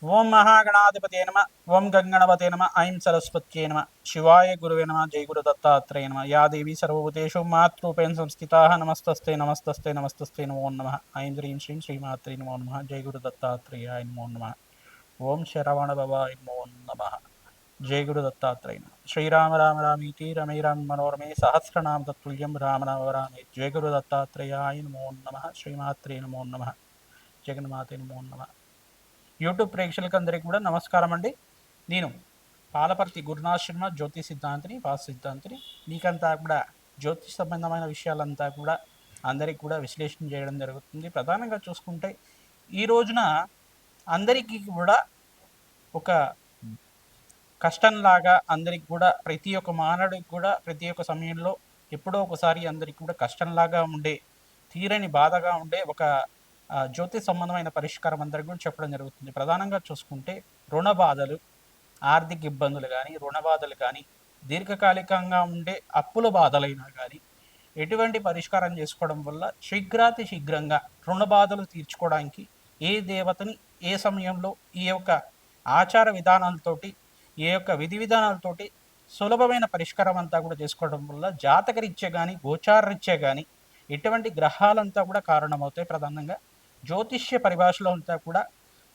ఓం మహాగణాధిపతే నమ. ఓం గంగణపతే నమ. ఐం సరస్వత్యే నమ. శివాయ గురువే నమ. జై గురు దత్తాత్రేయ నమ. యా దేవీ సర్వభూతేషు మాతృపేణ సంస్థితాః నమస్తస్తే నమస్తస్తే నమస్తస్తే నమో నమః. ఐం హ్రీం శ్రీం శ్రీమాత్రే నమో నమః. జై గురు దత్తాత్రేయాయ నమో నమః. ఓం శరవణ భవాయ నమో నమః. జై గురు దత్తాత్రేయ నమః. శ్రీరామ రామ రామీతి రమే రామ మనోరమే సహస్రనామ తత్తుల్యం రామ నామ రామే. జై గురు దత్తాత్రేయాయ నమో నమః. శ్రీమాత్రే నమో నమః. జగన్మాతే నమో నమః. యూట్యూబ్ ప్రేక్షకులకు అందరికీ కూడా నమస్కారం అండి. నేను పాలపర్తి గురునాథ్ శర్మ, జ్యోతిష్ సిద్ధాంతిని, వాస్తు సిద్ధాంతిని. మీకంతా కూడా జ్యోతిష్ సంబంధమైన విషయాలంతా కూడా అందరికీ కూడా విశ్లేషణ చేయడం జరుగుతుంది. ప్రధానంగా చూసుకుంటే ఈ రోజున అందరికీ కూడా ఒక కష్టంలాగా, అందరికి కూడా ప్రతి ఒక్క మానవుడికి కూడా ప్రతి ఒక్క సమయంలో ఎప్పుడో ఒకసారి అందరికి కూడా కష్టంలాగా ఉండే, తీరని బాధగా ఉండే ఒక జ్యోతిష్ సంబంధమైన పరిష్కారం అందరికి కూడా చెప్పడం జరుగుతుంది. ప్రధానంగా చూసుకుంటే రుణ బాధలు, ఆర్థిక ఇబ్బందులు కానీ, రుణ బాధలు కానీ, దీర్ఘకాలికంగా ఉండే అప్పుల బాధలైనా కానీ ఎటువంటి పరిష్కారం చేసుకోవడం వల్ల శీఘ్రాతి శీఘ్రంగా రుణ బాధలు తీర్చుకోవడానికి ఏ దేవతని ఏ సమయంలో ఈ యొక్క ఆచార విధానాలతోటి, ఏ యొక్క విధి విధానాలతోటి సులభమైన పరిష్కారం అంతా కూడా చేసుకోవడం వల్ల జాతకరీత్యా కానీ, గోచారరీత్యా కానీ ఎటువంటి గ్రహాలంతా కూడా కారణమవుతాయి. ప్రధానంగా జ్యోతిష్య పరిభాషలో అంతా కూడా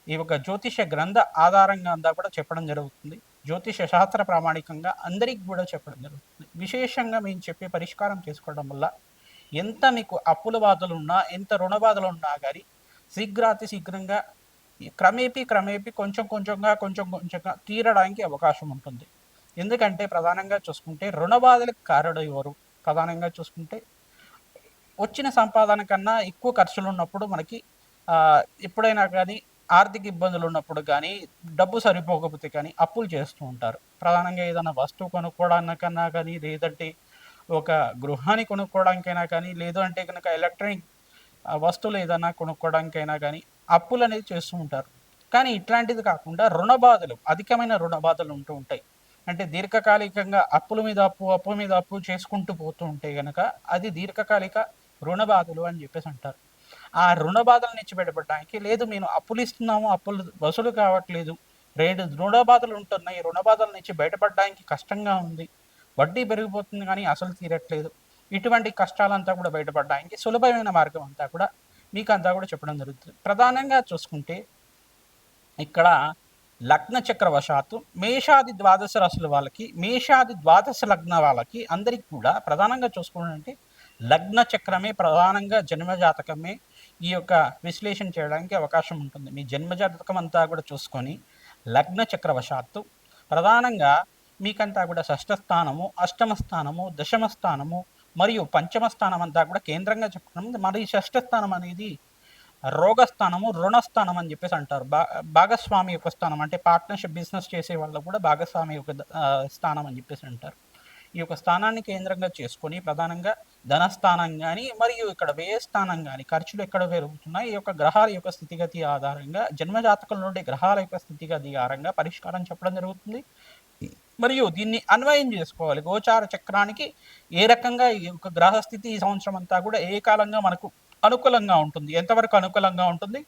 ఈ యొక్క జ్యోతిష గ్రంథ ఆధారంగా అంతా కూడా చెప్పడం జరుగుతుంది. జ్యోతిష శాస్త్ర ప్రామాణికంగా అందరికి కూడా చెప్పడం జరుగుతుంది. విశేషంగా మేము చెప్పే పరిష్కారం చేసుకోవడం వల్ల ఎంత మీకు అప్పుల బాధలు ఉన్నా, ఎంత రుణ బాధలు ఉన్నా కానీ శీఘ్రాతి శీఘ్రంగా క్రమేపీ కొంచెం కొంచెంగా తీరడానికి అవకాశం ఉంటుంది. ఎందుకంటే ప్రధానంగా చూసుకుంటే రుణ బాధలకు కారణం ఎవరు? ప్రధానంగా చూసుకుంటే వచ్చిన సంపాదన కన్నా ఎక్కువ ఖర్చులు ఉన్నప్పుడు మనకి ఎప్పుడైనా కానీ ఆర్థిక ఇబ్బందులు ఉన్నప్పుడు కానీ, డబ్బు సరిపోకపోతే కానీ అప్పులు చేస్తూ ఉంటారు. ప్రధానంగా ఏదైనా వస్తువు కొనుక్కోవడానికన్నా కానీ, లేదంటే ఒక గృహాన్ని కొనుక్కోవడానికైనా కానీ, లేదు అంటే కనుక ఎలక్ట్రానిక్ వస్తువులు ఏదైనా కొనుక్కోవడానికైనా కానీ అప్పులు అనేది చేస్తూ ఉంటారు. కానీ ఇట్లాంటిది కాకుండా రుణ బాధలు, అధికమైన రుణ బాధలు ఉంటూ ఉంటాయి. అంటే దీర్ఘకాలికంగా అప్పుల మీద అప్పు మీద అప్పు చేసుకుంటూ పోతూ ఉంటే కనుక అది దీర్ఘకాలిక రుణ బాధలు అని చెప్పేసి అంటారు. ఆ రుణ బాధల నుంచి బయటపడడానికి, లేదు మేము అప్పులు ఇస్తున్నాము, అప్పులు వసూలు కావట్లేదు, రుణ బాధలు ఉంటున్నాయి, రుణ బాధల నుంచి బయటపడడానికి కష్టంగా ఉంది, వడ్డీ పెరిగిపోతుంది కానీ అసలు తీరట్లేదు, ఇటువంటి కష్టాలంతా కూడా బయటపడడానికి సులభమైన మార్గం అంతా కూడా మీకు అంతా కూడా చెప్పడం జరుగుతుంది. ప్రధానంగా చూసుకుంటే ఇక్కడ లగ్న చక్రవశాత్తు మేషాది ద్వాదశ రాశుల వాళ్ళకి, మేషాది ద్వాదశ లగ్న వాళ్ళకి అందరికి కూడా ప్రధానంగా చూసుకుంటే లగ్న చక్రమే ప్రధానంగా జన్మజాతకమే ఈ యొక్క విశ్లేషణ చేయడానికి అవకాశం ఉంటుంది. మీ జన్మజాతకం అంతా కూడా చూసుకొని లగ్న చక్రవశాత్తు ప్రధానంగా మీకంతా కూడా షష్ఠ స్థానము, అష్టమ స్థానము, దశమ స్థానము మరియు పంచమ స్థానం అంతా కూడా కేంద్రంగా చెప్పడం. మరి షష్ఠ స్థానం అనేది రోగస్థానము, రుణస్థానం అని చెప్పేసి అంటారు. భాగస్వామి యొక్క స్థానం, అంటే పార్ట్నర్షిప్ బిజినెస్ చేసే వాళ్ళు కూడా భాగస్వామి యొక్క స్థానం అని చెప్పేసి అంటారు. ఈ యొక్క స్థానాన్ని కేంద్రంగా చేసుకొని ప్రధానంగా ధనస్థానం కానీ, మరియు ఇక్కడ వ్యయస్థానం కానీ, ఖర్చులు ఎక్కడ పెరుగుతున్నాయి, ఈ యొక్క గ్రహాల యొక్క స్థితిగతి ఆధారంగా, జన్మజాతకంలో ఉండే గ్రహాల యొక్క స్థితిగతి ఆధారంగా పరిష్కారం చెప్పడం జరుగుతుంది. మరియు దీన్ని అన్వయం చేసుకోవాలి. గోచార చక్రానికి ఏ రకంగా ఈ యొక్క గ్రహస్థితి ఈ సంవత్సరం అంతా కూడా ఏ కాలంగా మనకు అనుకూలంగా ఉంటుంది, ఎంతవరకు అనుకూలంగా ఉంటుంది,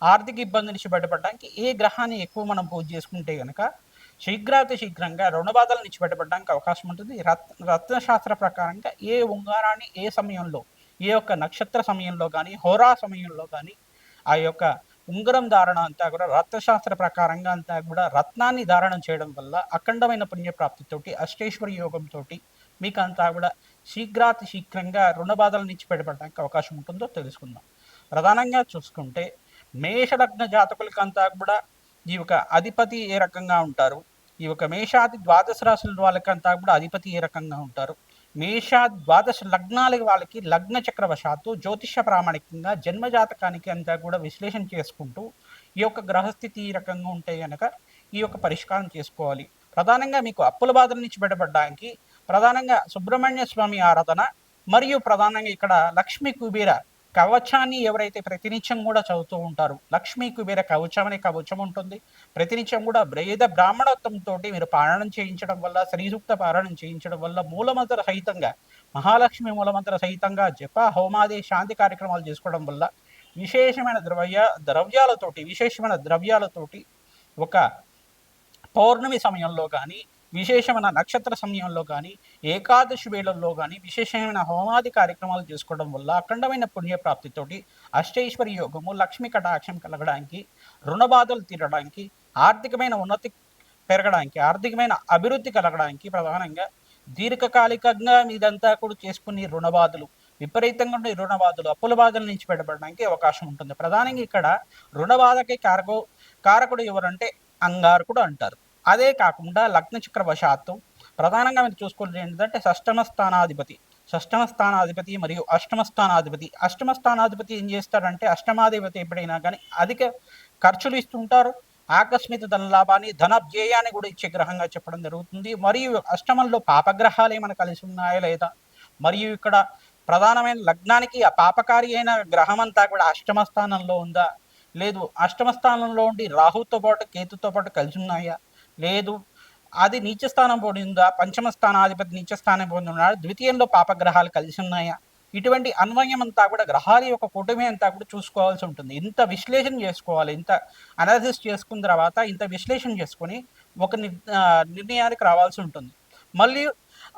ఆర్థిక ఇబ్బంది నుంచి బయటపడడానికి ఏ గ్రహాన్ని ఎక్కువ మనం పూజ చేసుకుంటే కనుక శీఘ్రాతి శీఘ్రంగా రుణ బాధల నుంచి బయటపడడానికి అవకాశం ఉంటుంది. రత్నశాస్త్ర ప్రకారంగా ఏ ఉంగారాన్ని ఏ సమయంలో, ఏ యొక్క నక్షత్ర సమయంలో కానీ, హోరా సమయంలో కానీ ఆ యొక్క ఉంగరం ధారణ అంతా కూడా రత్నశాస్త్ర ప్రకారంగా అంతా కూడా రత్నాన్ని ధారణ చేయడం వల్ల అఖండమైన పుణ్యప్రాప్తితోటి, అష్టేశ్వరి యోగంతో మీకు అంతా కూడా శీఘ్రాతి శీఘ్రంగా రుణ బాధల నుంచి బయటపడడానికి అవకాశం ఉంటుందో తెలుసుకుందాం. ప్రధానంగా చూసుకుంటే మేషలగ్న జాతకులకంతా కూడా ఈ యొక్క అధిపతి ఏ రకంగా ఉంటారు, ఈ యొక్క మేషాది ద్వాదశ రాశుల వాళ్ళకంతా కూడా అధిపతి ఏ రకంగా ఉంటారు, మేషాది ద్వాదశ లగ్నాల వాళ్ళకి లగ్న చక్రవశాత్తు జ్యోతిష ప్రామాణికంగా జన్మజాతకానికి అంతా కూడా విశ్లేషణ చేసుకుంటూ ఈ యొక్క గ్రహస్థితి ఈ రకంగా ఉంటే కనుక ఈ యొక్క పరిష్కారం చేసుకోవాలి. ప్రధానంగా మీకు అప్పుల బాధల నుంచి బయటపడడానికి ప్రధానంగా సుబ్రహ్మణ్య స్వామి ఆరాధన, మరియు ప్రధానంగా ఇక్కడ లక్ష్మీ కుబేర కవచాన్ని ఎవరైతే ప్రతినిత్యం కూడా చదువుతూ ఉంటారు, లక్ష్మీ కుబేర కవచం అనే కవచం ఉంటుంది. ప్రతినిత్యం కూడా వేద బ్రాహ్మణత్వంతో మీరు పారాయణం చేయించడం వల్ల, శ్రీసూక్త పారాయణం చేయించడం వల్ల, మూలమంత్ర సహితంగా, మహాలక్ష్మి మూలమంత్ర సహితంగా జప హోమాది శాంతి కార్యక్రమాలు చేసుకోవడం వల్ల విశేషమైన ద్రవ్యాలతోటి ఒక పౌర్ణమి సమయంలో కానీ, విశేషమైన నక్షత్ర సమయంలో కానీ, ఏకాదశి వేళల్లో కానీ విశేషమైన హోమాది కార్యక్రమాలు చేసుకోవడం వల్ల అఖండమైన పుణ్యప్రాప్తితోటి అష్టైశ్వర్య యోగము, లక్ష్మీ కటాక్షం కలగడానికి, రుణ బాధలు తీరడానికి, ఆర్థికమైన ఉన్నతి పెరగడానికి, ఆర్థికమైన అభివృద్ధి కలగడానికి ప్రధానంగా దీర్ఘకాలికంగా మీదంతా కూడా చేసుకుని రుణబాధలు, విపరీతంగా ఉండే రుణబాధలు, అప్పుల బాధల నుంచి బయటపడడానికి అవకాశం ఉంటుంది. ప్రధానంగా ఇక్కడ రుణబాధకి కారకుడు ఎవరంటే అంగారకుడు అంటారు. అదే కాకుండా లగ్న చక్రవశాత్తు ప్రధానంగా మీరు చూసుకుంటే ఏంటంటే షష్టమ స్థానాధిపతి మరియు అష్టమ స్థానాధిపతి. అష్టమ స్థానాధిపతి ఏం చేస్తాడంటే అష్టమాధిపతి ఎప్పుడైనా కానీ అధిక ఖర్చులు ఇస్తుంటారు. ఆకస్మిక ధన లాభాన్ని, ధన వ్యయాన్ని కూడా ఇచ్చే గ్రహంగా చెప్పడం జరుగుతుంది. మరియు అష్టమంలో పాపగ్రహాలు ఏమైనా కలిసి ఉన్నాయా లేదా, మరియు ఇక్కడ ప్రధానమైన లగ్నానికి ఆ పాపకారి అయిన గ్రహం అంతా కూడా అష్టమ స్థానంలో ఉందా, లేదు అష్టమ స్థానంలో ఉండి రాహుతో పాటు కేతుతో పాటు కలిసి ఉన్నాయా, లేదు అది నీచ స్థానం పోడి ఉందా, పంచమ స్థానాధిపతి నీచ స్థానం పొంది ఉన్నాడు, ద్వితీయంలో పాపగ్రహాలు కలిసి ఉన్నాయా, ఇటువంటి అన్వయం అంతా కూడా గ్రహాల యొక్క కూటమి అంతా కూడా చూసుకోవాల్సి ఉంటుంది. ఇంత విశ్లేషణ చేసుకోవాలి. ఇంత అనాలిసిస్ చేసుకున్న తర్వాత ఇంత విశ్లేషణ చేసుకొని ఒక నిర్ణయానికి రావాల్సి ఉంటుంది.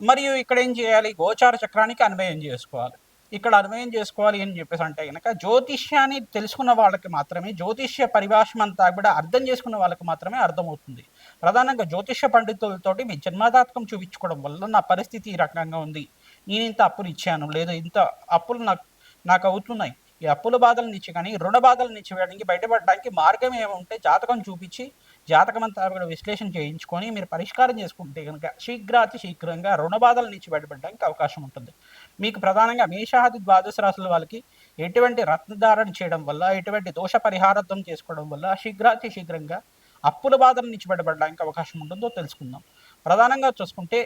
మరియు ఇక్కడ ఏం చేయాలి, గోచార చక్రానికి అన్వయం చేసుకోవాలి. ఇక్కడ అన్వయం చేసుకోవాలి అని చెప్పేసి అంటే కనుక జ్యోతిష్యాన్ని తెలుసుకున్న వాళ్ళకి మాత్రమే, జ్యోతిష్య పరిభాషం అంతా కూడా అర్థం చేసుకున్న వాళ్ళకి మాత్రమే అర్థమవుతుంది. ప్రధానంగా జ్యోతిష్య పండితులతోటి మీ జన్మజాతకం చూపించుకోవడం వల్ల నా పరిస్థితి ఈ రకంగా ఉంది, నేను ఇంత అప్పులు ఇచ్చాను, లేదా ఇంత అప్పులు నాకు అవుతున్నాయి, ఈ అప్పుల బాధల నుంచి కానీ రుణ బాధల నుంచి వేయడానికి బయటపడడానికి మార్గం ఏమంటే జాతకం చూపించి జాతకం అంతా కూడా విశ్లేషణ చేయించుకొని మీరు పరిష్కారం చేసుకుంటే కనుక శీఘ్రంగా రుణ బాధల నుంచి బయటపడడానికి అవకాశం ఉంటుంది. మీకు ప్రధానంగా మేషాది ద్వాదశ రాశుల వాళ్ళకి ఎటువంటి రత్నధారణ చేయడం వల్ల, ఎటువంటి దోష పరిహారార్థం చేసుకోవడం వల్ల శీఘ్రంగా అప్పుల బాధల నుంచి బయటపడడానికి అవకాశం ఉంటుందో తెలుసుకుందాం. ప్రధానంగా చూసుకుంటే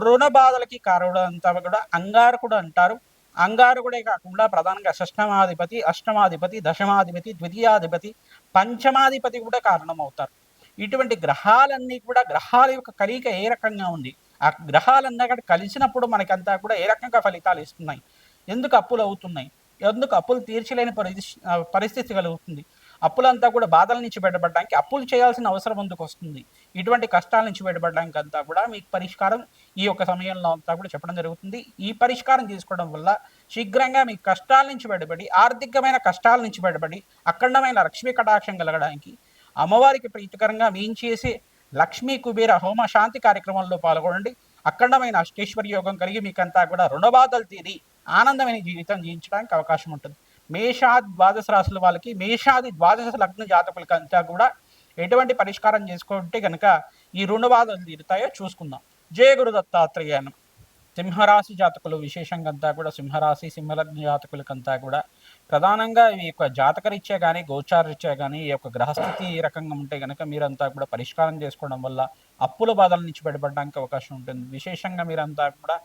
రుణ బాధలకి కారణం అంతా కూడా అంగారకుడు అంటారు. అంగారకుడే కాకుండా ప్రధానంగా షష్టమాధిపతి, అష్టమాధిపతి, దశమాధిపతి, ద్వితీయాధిపతి, పంచమాధిపతి కూడా కారణమవుతారు. ఇటువంటి గ్రహాలన్నీ కూడా గ్రహాల యొక్క కలయిక ఏ రకంగా ఉంది, ఆ గ్రహాలన్నీ కూడా కలిసినప్పుడు మనకంతా కూడా ఏ రకంగా ఫలితాలు ఇస్తున్నాయి, ఎందుకు అప్పులు అవుతున్నాయి, ఎందుకు అప్పులు తీర్చలేని పరిస్థితి కలుగుతుంది, అప్పులంతా కూడా బాధల నుంచి బయటపడడానికి అప్పులు చేయాల్సిన అవసరం ఎందుకు వస్తుంది, ఇటువంటి కష్టాల నుంచి బయటపడడానికి అంతా కూడా మీకు పరిష్కారం ఈ యొక్క సమయంలో అంతా కూడా చెప్పడం జరుగుతుంది. ఈ పరిష్కారం తీసుకోవడం వల్ల శీఘ్రంగా మీ కష్టాల నుంచి బయటపడి, ఆర్థికమైన కష్టాల నుంచి బయటపడి అఖండమైన లక్ష్మీ కటాక్షం కలగడానికి అమ్మవారికి ప్రీతికరంగా మేము చేసే లక్ష్మీ కుబేర హోమ శాంతి కార్యక్రమంలో పాల్గొనండి. అఖండమైన అష్టైశ్వర్య యోగం కలిగి మీకంతా కూడా రుణబాధలు తీరి ఆనందమైన జీవితం జీవించడానికి అవకాశం ఉంటుంది. మేషాది ద్వాదశ రాశుల వాళ్ళకి, మేషాది ద్వాదశ లగ్న జాతకులకంతా కూడా ఎటువంటి పరిష్కారం చేసుకుంటే కనుక ఈ రుణ బాధలు తీరుతాయో చూసుకుందాం. జయ గురు దత్తాత్రేయానం. సింహరాశి జాతకులు విశేషంగా అంతా కూడా సింహలగ్న జాతకులకంతా కూడా ప్రధానంగా ఈ యొక్క జాతకరీత్యా కానీ గోచారరీత్యా కానీ ఈ యొక్క గ్రహస్థితి ఈ రకంగా ఉంటే కనుక మీరంతా కూడా పరిష్కారం చేసుకోవడం వల్ల అప్పుల బాధల నుంచి బయటపడడానికి అవకాశం ఉంటుంది. విశేషంగా మీరంతా కూడా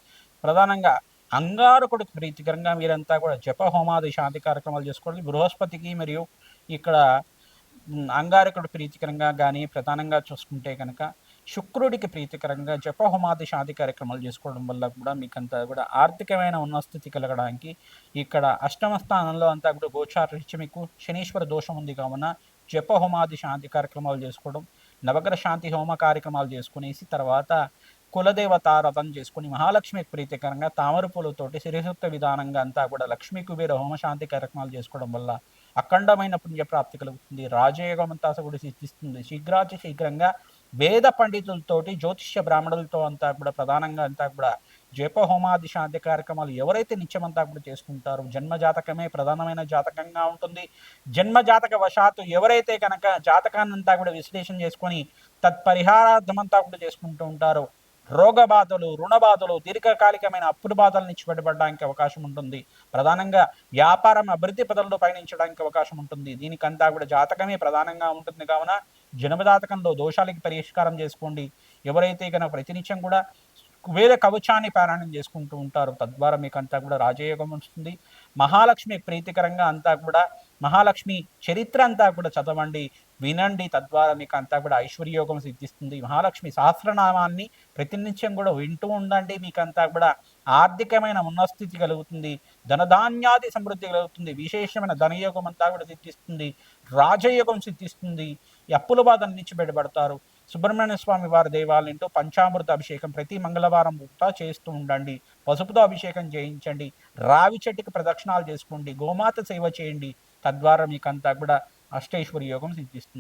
ప్రధానంగా అంగారకుడికి ప్రీతికరంగా మీరంతా కూడా జప హోమాది శాంతి కార్యక్రమాలు చేసుకోవాలి. బృహస్పతికి మరియు ఇక్కడ అంగారకుడు ప్రీతికరంగా కానీ ప్రధానంగా చూసుకుంటే కనుక శుక్రుడికి ప్రీతికరంగా జప హోమాది శాంతి కార్యక్రమాలు చేసుకోవడం వల్ల కూడా మీకంతా కూడా ఆర్థికమైన ఉన్నస్థితి కలగడానికి, ఇక్కడ అష్టమ స్థానంలో అంతా కూడా గోచారరీత్యా మీకు శనీశ్వర దోషం ఉంది కావున జప హోమాది శాంతి కార్యక్రమాలు చేసుకోవడం, నవగ్రహ శాంతి హోమ కార్యక్రమాలు చేసుకునేసి తర్వాత కులదేవతారథం చేసుకుని మహాలక్ష్మికి ప్రీతికరంగా తామర పూలతోటి శిరసూక్త విధానంగా అంతా కూడా లక్ష్మీ కుబేర హోమశాంతి కార్యక్రమాలు చేసుకోవడం వల్ల అఖండమైన పుణ్యప్రాప్తి కలుగుతుంది. రాజయోగం అంతా కూడా సిద్ధిస్తుంది. శీఘ్రంగా వేద పండితులతోటి జ్యోతిష్య బ్రాహ్మణులతో అంతా కూడా ప్రధానంగా అంతా కూడా జప హోమాది శాంతి కార్యక్రమాలు ఎవరైతే నిత్యమంతా కూడా చేసుకుంటారో జన్మజాతకమే ప్రధానమైన జాతకంగా ఉంటుంది. జన్మజాతక వశాత్తు ఎవరైతే కనుక జాతకాన్ని అంతా కూడా విశ్లేషణ చేసుకొని తత్పరిహారార్థమంతా కూడా చేసుకుంటూ ఉంటారో రోగ బాధలు, రుణ బాధలు, దీర్ఘకాలికమైన అప్పుల బాధల నుంచి బయటపడడానికి అవకాశం ఉంటుంది. ప్రధానంగా వ్యాపారం అభివృద్ధి పదంలో పయనించడానికి అవకాశం ఉంటుంది. దీనికంతా కూడా జాతకమే ప్రధానంగా ఉంటుంది కావున జన్మజాతకంలో దోషాలకి పరిష్కారం చేసుకోండి. ఎవరైతే కనుక ప్రతినిత్యం కూడా వేద కవచాన్ని పారాయణం చేసుకుంటూ ఉంటారు, తద్వారా మీకు అంతా కూడా రాజయోగం వస్తుంది. మహాలక్ష్మి ప్రీతికరంగా అంతా కూడా మహాలక్ష్మి చరిత్ర అంతా కూడా చదవండి, వినండి, తద్వారా మీకు అంతా కూడా ఐశ్వర్యోగం సిద్ధిస్తుంది. మహాలక్ష్మి సహస్రనామాన్ని ప్రతినిత్యం కూడా వింటూ ఉండండి, మీకంతా కూడా ఆర్థికమైన ఉన్నస్థితి కలుగుతుంది, ధనధాన్యాది సమృద్ధి కలుగుతుంది, విశేషమైన ధనయోగం అంతా కూడా సిద్ధిస్తుంది, రాజయోగం సిద్ధిస్తుంది. ఈ అప్పుల బాధ నుంచి బయటపడతారు. సుబ్రహ్మణ్య స్వామి వారి దేవాలయంలో పంచామృత అభిషేకం ప్రతి మంగళవారం పూట చేస్తూ ఉండండి. పసుపుతో అభిషేకం చేయించండి. రావి చెట్టుకి ప్రదక్షిణాలు చేసుకోండి. గోమాత సేవ చేయండి. తద్వారా మీకంతా కూడా అష్టైశ్వర్య యోగం సిద్ధిస్తుంది.